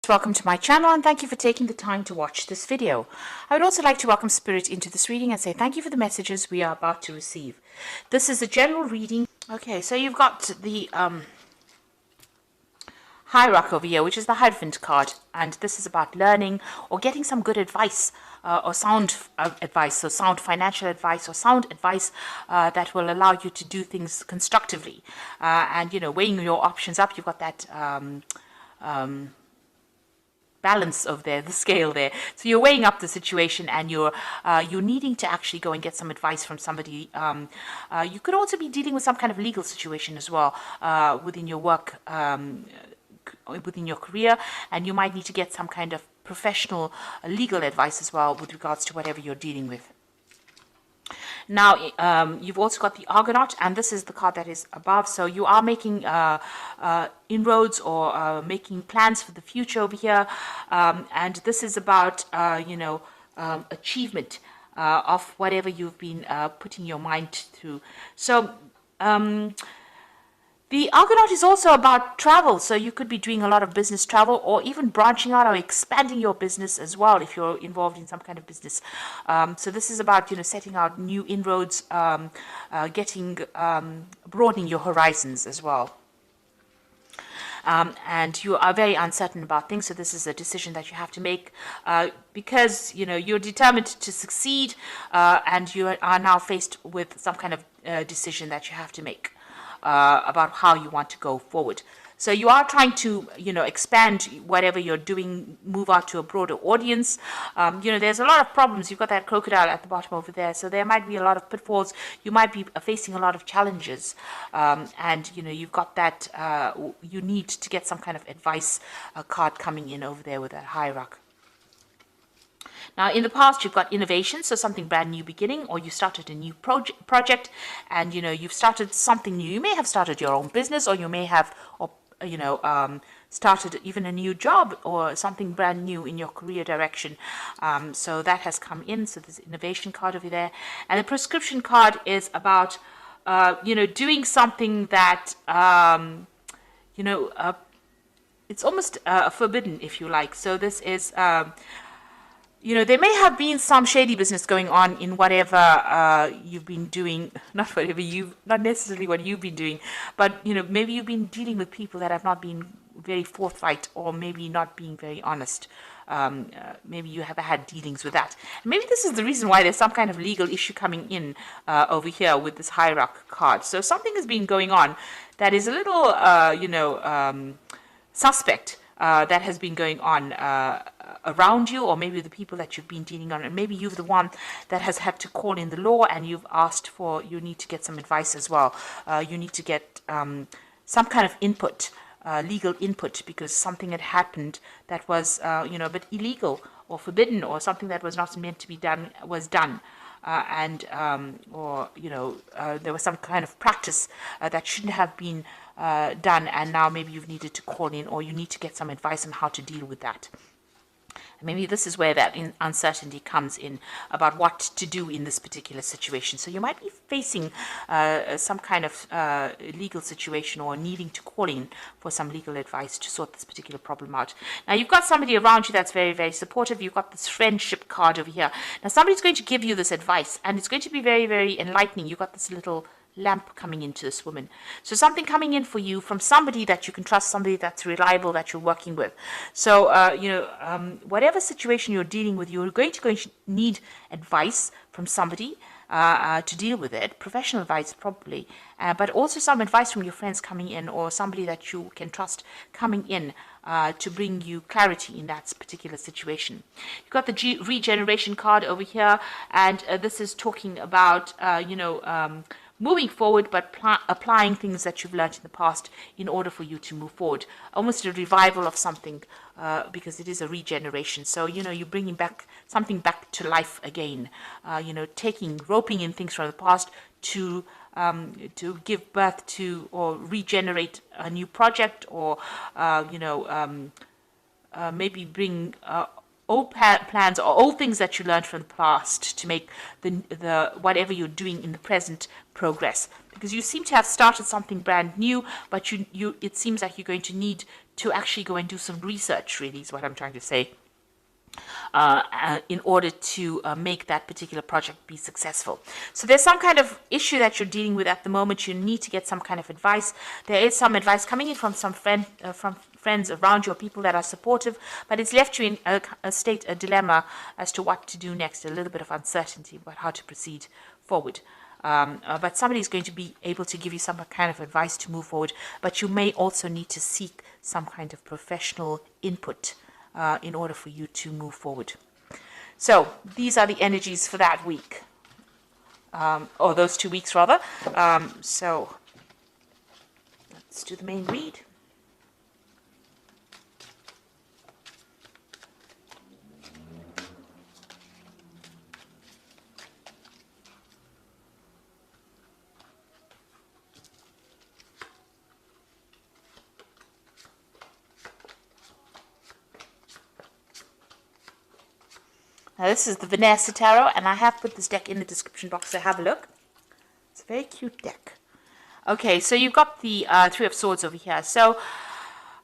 Welcome to my channel and thank you for taking the time to watch this video. I would also like to welcome Spirit into this reading and say thank you for the messages we are about to receive. This is a general reading. Okay, so you've got the Hierophant over here, which is the Hierophant card, and this is about learning or getting some good advice or sound advice, so sound financial advice or sound advice that will allow you to do things constructively. And, you know, weighing your options up, you've got that balance of the scale there. So you're weighing up the situation and you're needing to actually go and get some advice from somebody. You could also be dealing with some kind of legal situation as well within your work, within your career, and you might need to get some kind of professional legal advice as well with regards to whatever you're dealing with. Now, you've also got the Argonaut, and this is the card that is above. So you are making inroads or making plans for the future over here. And this is about, achievement of whatever you've been putting your mind through. So the Argonaut is also about travel, so you could be doing a lot of business travel or even branching out or expanding your business as well if you're involved in some kind of business. So this is about, setting out new inroads, broadening your horizons as well. And you are very uncertain about things, so this is a decision that you have to make because, you're determined to succeed and you are now faced with some kind of decision that you have to make. About how you want to go forward. So you are trying to, expand whatever you're doing, move out to a broader audience. There's a lot of problems. You've got that crocodile at the bottom over there. So there might be a lot of pitfalls. You might be facing a lot of challenges. And, you've got that, you need to get some kind of advice card coming in over there with that hierarchy. Now, in the past, you've got innovation, so something brand new beginning, or you started a new project, and, you've started something new. You may have started your own business, or you may have, started even a new job or something brand new in your career direction. So that has come in, so there's innovation card over there. And the prescription card is about, doing something that, it's almost forbidden, if you like. So this is... there may have been some shady business going on in whatever you've been doing, not necessarily what you've been doing, but, maybe you've been dealing with people that have not been very forthright or maybe not being very honest. Maybe you have had dealings with that. And maybe this is the reason why there's some kind of legal issue coming in over here with this hierarchy card. So something has been going on that is a little, suspect. That has been going on around you, or maybe the people that you've been dealing on, and maybe you're the one that has had to call in the law and you've asked for, you need to get some advice as well. You need to get some kind of input, legal input, because something had happened that was, a bit illegal or forbidden, or something that was not meant to be done was done. There was some kind of practice that shouldn't have been done, and now maybe you've needed to call in, or you need to get some advice on how to deal with that. And maybe this is where that uncertainty comes in about what to do in this particular situation. So you might be facing some kind of legal situation or needing to call in for some legal advice to sort this particular problem out. Now, you've got somebody around you that's very, very supportive. You've got this friendship card over here. Now, somebody's going to give you this advice, and it's going to be very, very enlightening. You've got this little lamp coming into this woman. So something coming in for you from somebody that you can trust, somebody that's reliable, that you're working with. So, whatever situation you're dealing with, you're going to need advice from somebody to deal with it, professional advice probably, but also some advice from your friends coming in, or somebody that you can trust coming in to bring you clarity in that particular situation. You've got the regeneration card over here, and this is talking about, moving forward, but applying things that you've learned in the past in order for you to move forward. Almost a revival of something, because it is a regeneration. So, you're bringing back something back to life again. Roping in things from the past to give birth to or regenerate a new project, or, maybe bring old plans or old things that you learned from the past to make the whatever you're doing in the present progress. Because you seem to have started something brand new, but it seems like you're going to need to actually go and do some research, really, is what I'm trying to say, in order to make that particular project be successful. So there's some kind of issue that you're dealing with at the moment. You need to get some kind of advice. There is some advice coming in from some friends around you, or people that are supportive, but it's left you in a dilemma as to what to do next, a little bit of uncertainty about how to proceed forward. But somebody is going to be able to give you some kind of advice to move forward, but you may also need to seek some kind of professional input in order for you to move forward. So these are the energies for that week, or those 2 weeks rather. So let's do the main read. Now this is the Vanessa Tarot, and I have put this deck in the description box, so have a look. It's a very cute deck. Okay, so you've got the Three of Swords over here. So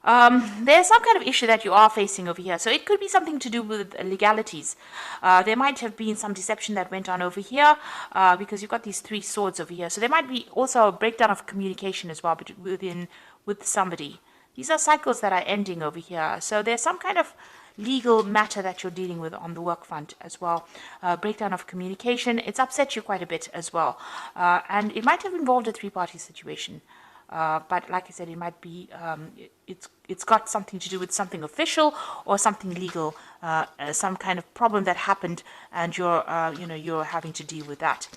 there's some kind of issue that you are facing over here. So it could be something to do with legalities. There might have been some deception that went on over here, because you've got these three swords over here. So there might be also a breakdown of communication as well with somebody. These are cycles that are ending over here. So there's some kind of legal matter that you're dealing with on the work front as well. Breakdown of communication. It's upset you quite a bit as well. And it might have involved a three-party situation. But like I said, it might be, it's got something to do with something official or something legal, some kind of problem that happened, and you're having to deal with that.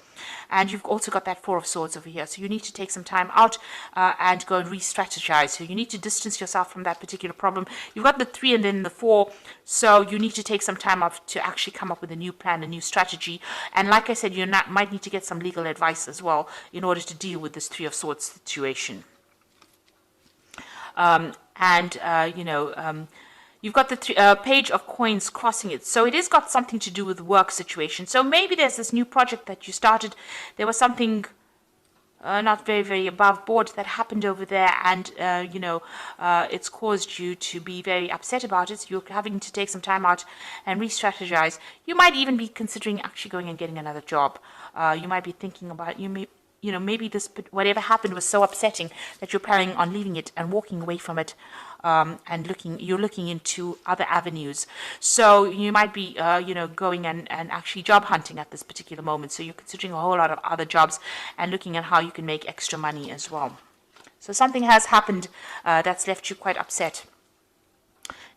And you've also got that Four of Swords over here. So you need to take some time out and go and re-strategize. So you need to distance yourself from that particular problem. You've got the 3 and then the 4. So you need to take some time off to actually come up with a new plan, a new strategy. And like I said, might need to get some legal advice as well in order to deal with this Three of Swords situation. You've got the Page of Coins crossing it. So it has got something to do with work situation. So maybe there's this new project that you started. There was something not very, very above board that happened over there, and it's caused you to be very upset about it. So you're having to take some time out and re-strategize. You might even be considering actually going and getting another job. You might be thinking about, maybe whatever happened was so upsetting that you're planning on leaving it and walking away from it, and you're looking into other avenues. So you might be, going and actually job hunting at this particular moment. So you're considering a whole lot of other jobs and looking at how you can make extra money as well. So something has happened that's left you quite upset.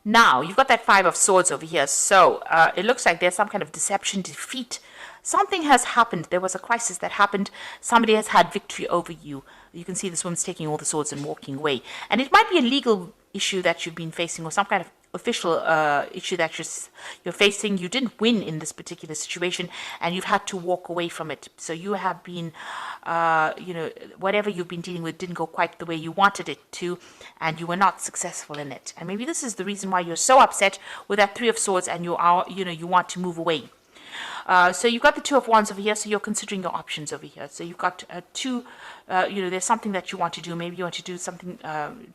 Now, you've got that Five of Swords over here. So it looks like there's some kind of deception, defeat. Something has happened. There was a crisis that happened. Somebody has had victory over you. You can see this woman's taking all the swords and walking away. And it might be a legal issue that you've been facing, or some kind of official issue that you're facing. You didn't win in this particular situation, and you've had to walk away from it. So you have been, whatever you've been dealing with didn't go quite the way you wanted it to, and you were not successful in it. And maybe this is the reason why you're so upset with that Three of Swords, and you want to move away. So you've got the Two of Wands over here, so you're considering your options over here. So you've got there's something that you want to do. Maybe you want to do something,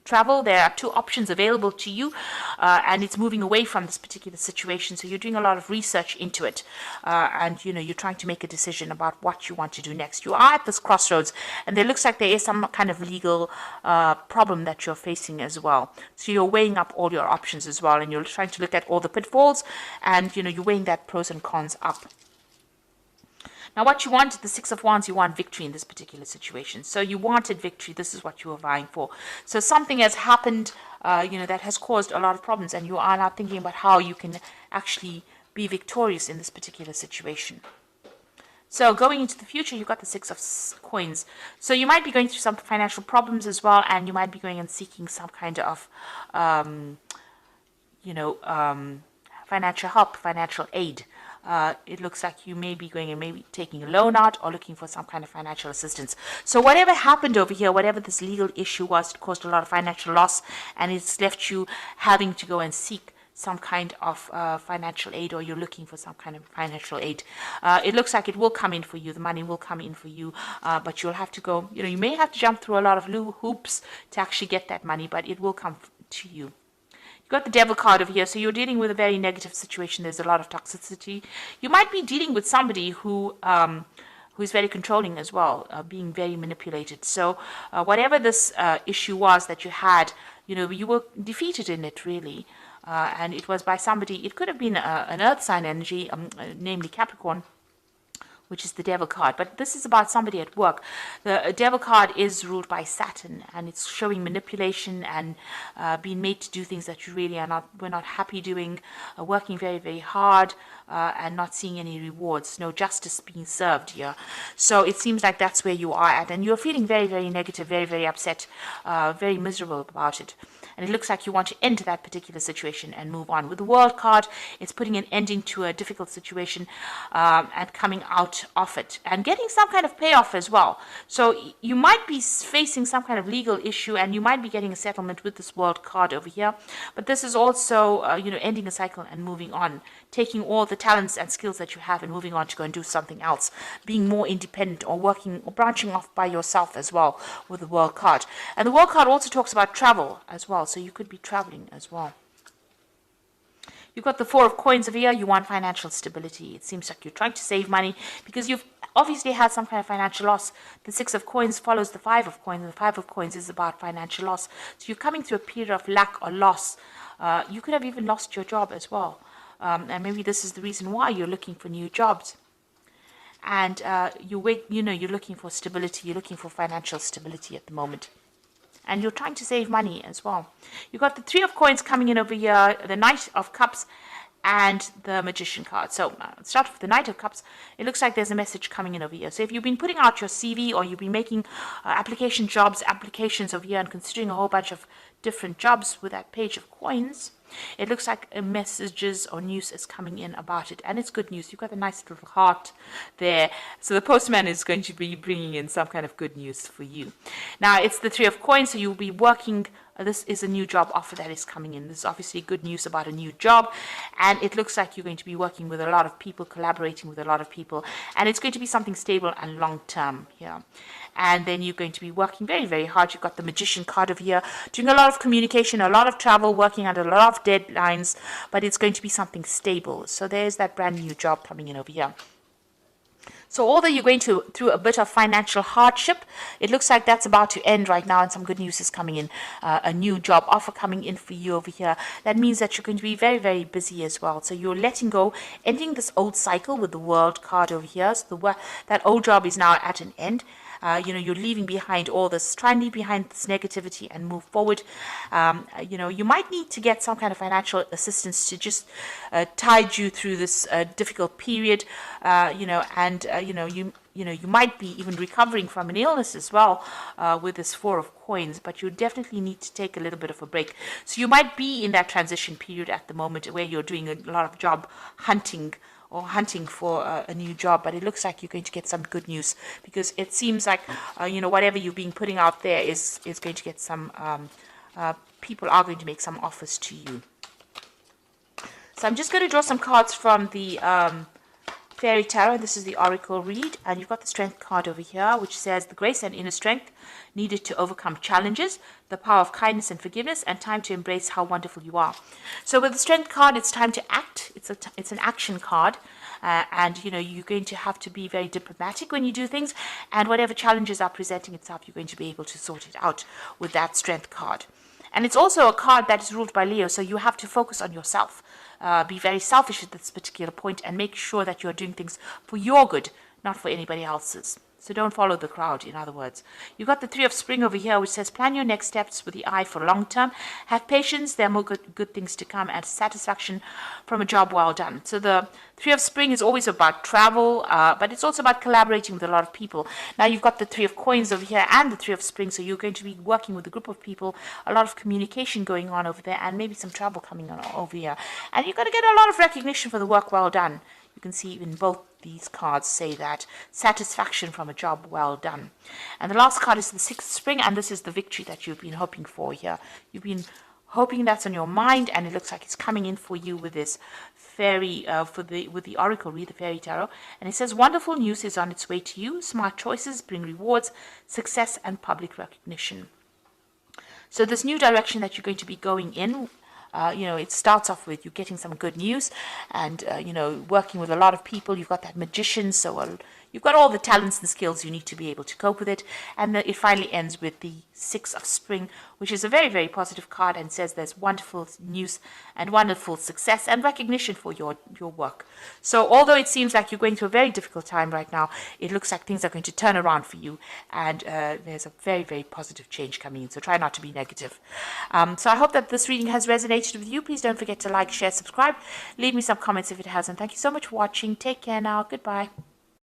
travel. There are two options available to you, and it's moving away from this particular situation. So you're doing a lot of research into it, and you're trying to make a decision about what you want to do next. You are at this crossroads, and there looks like there is some kind of legal problem that you're facing as well. So you're weighing up all your options as well, and you're trying to look at all the pitfalls, and you're weighing that pros and cons up. Now, what you want, the Six of Wands, you want victory in this particular situation. So you wanted victory. This is what you were vying for. So something has happened, that has caused a lot of problems, and you are now thinking about how you can actually be victorious in this particular situation. So going into the future, you've got the Six of Coins. So you might be going through some financial problems as well, and you might be going and seeking some kind of, financial help, financial aid. It looks like you may be going and maybe taking a loan out or looking for some kind of financial assistance. So whatever happened over here, whatever this legal issue was, it caused a lot of financial loss, and it's left you having to go and seek some kind of financial aid, or you're looking for some kind of financial aid. It looks like it will come in for you. The money will come in for you, but you'll have to go, you may have to jump through a lot of hoops to actually get that money, but it will come to you. You got the devil card over here, so you're dealing with a very negative situation. There's a lot of toxicity. You might be dealing with somebody who is very controlling as well, being very manipulated. So whatever this issue was that you had, you were defeated in it, really. And it was by somebody. It could have been an earth sign energy, namely Capricorn, which is the devil card. But this is about somebody at work. The devil card is ruled by Saturn, and it's showing manipulation and being made to do things that you really we're not happy doing, working very, very hard, and not seeing any rewards, no justice being served here. So it seems like that's where you are at, and you're feeling very, very negative, very, very upset, very miserable about it. And it looks like you want to end that particular situation and move on. With the World card, it's putting an ending to a difficult situation and coming out of it and getting some kind of payoff as well. So you might be facing some kind of legal issue, and you might be getting a settlement with this World card over here. But this is also, ending a cycle and moving on, taking all the talents and skills that you have and moving on to go and do something else, being more independent or working or branching off by yourself as well with the World card. And the World card also talks about travel as well, so you could be traveling as well. You've got the Four of Coins over here. You want financial stability. It seems like you're trying to save money because you've obviously had some kind of financial loss. The Six of Coins follows the Five of Coins, and the Five of Coins is about financial loss. So you're coming through a period of lack or loss. You could have even lost your job as well. And maybe this is the reason why you're looking for new jobs. And you're looking for stability. You're looking for financial stability at the moment. And you're trying to save money as well. You've got the Three of Coins coming in over here, the Knight of Cups, and the Magician card. So let's start with the Knight of Cups. It looks like there's a message coming in over here. So if you've been putting out your CV, or you've been making applications over here and considering a whole bunch of different jobs with that Page of Coins, it looks like messages or news is coming in about it, and it's good news. You've got a nice little heart there. So the postman is going to be bringing in some kind of good news for you. Now, it's the Three of Coins, so you'll be working. This is a new job offer that is coming in. This is obviously good news about a new job, and it looks like you're going to be working with a lot of people, collaborating with a lot of people, and it's going to be something stable and long-term here. And then you're going to be working very, very hard. You've got the Magician card over here, doing a lot of communication, a lot of travel, working under a lot of deadlines, but it's going to be something stable. So there's that brand new job coming in over here. So although you're going through a bit of financial hardship, it looks like that's about to end right now, and some good news is coming in. A new job offer coming in for you over here. That means that you're going to be very, very busy as well. So you're letting go, ending this old cycle with the World card over here. So that old job is now at an end. You're leaving behind all this, try and leave behind this negativity and move forward. You might need to get some kind of financial assistance to just tide you through this difficult period, you might be even recovering from an illness as well with this Four of Coins, but you definitely need to take a little bit of a break. So you might be in that transition period at the moment where you're doing a lot of job hunting or hunting for a new job, but it looks like you're going to get some good news, because it seems like whatever you've been putting out there is going to get some people are going to make some offers to you. So I'm just going to draw some cards from the Fairy Tarot. This is the Oracle read, and you've got the Strength card over here, which says the grace and inner strength needed to overcome challenges, the power of kindness and forgiveness, and time to embrace how wonderful you are. So with the Strength card, it's time to act. It's an action card, and you're going to have to be very diplomatic when you do things, and whatever challenges are presenting itself, you're going to be able to sort it out with that Strength card. And it's also a card that is ruled by Leo, so you have to focus on yourself. Be very selfish at this particular point and make sure that you're doing things for your good, not for anybody else's. So don't follow the crowd, in other words. You've got the Three of Spring over here, which says plan your next steps with the eye for long term. Have patience, there are more good things to come, and satisfaction from a job well done. So the Three of Spring is always about travel, but it's also about collaborating with a lot of people. Now you've got the Three of Coins over here and the Three of Spring, so you're going to be working with a group of people, a lot of communication going on over there, and maybe some travel coming on over here. And you're going to get a lot of recognition for the work well done. You can see in both these cards say that satisfaction from a job well done. And the last card is the Six of Spring, and this is the victory that you've been hoping for here. You've been hoping that's on your mind, and it looks like it's coming in for you with this fairy, with the Oracle read, the Fairy Tarot. And it says wonderful news is on its way to you. Smart choices bring rewards, success, and public recognition. So this new direction that you're going to be going in, it starts off with you getting some good news and, working with a lot of people. You've got that magician, so you've got all the talents and skills you need to be able to cope with it. And then it finally ends with the Six of Spring, which is a very, very positive card and says there's wonderful news and wonderful success and recognition for your work. So although it seems like you're going through a very difficult time right now, it looks like things are going to turn around for you, and there's a very, very positive change coming in. So try not to be negative. So I hope that this reading has resonated with you. Please don't forget to like, share, subscribe. Leave me some comments if it hasn't. Thank you so much for watching. Take care now. Goodbye.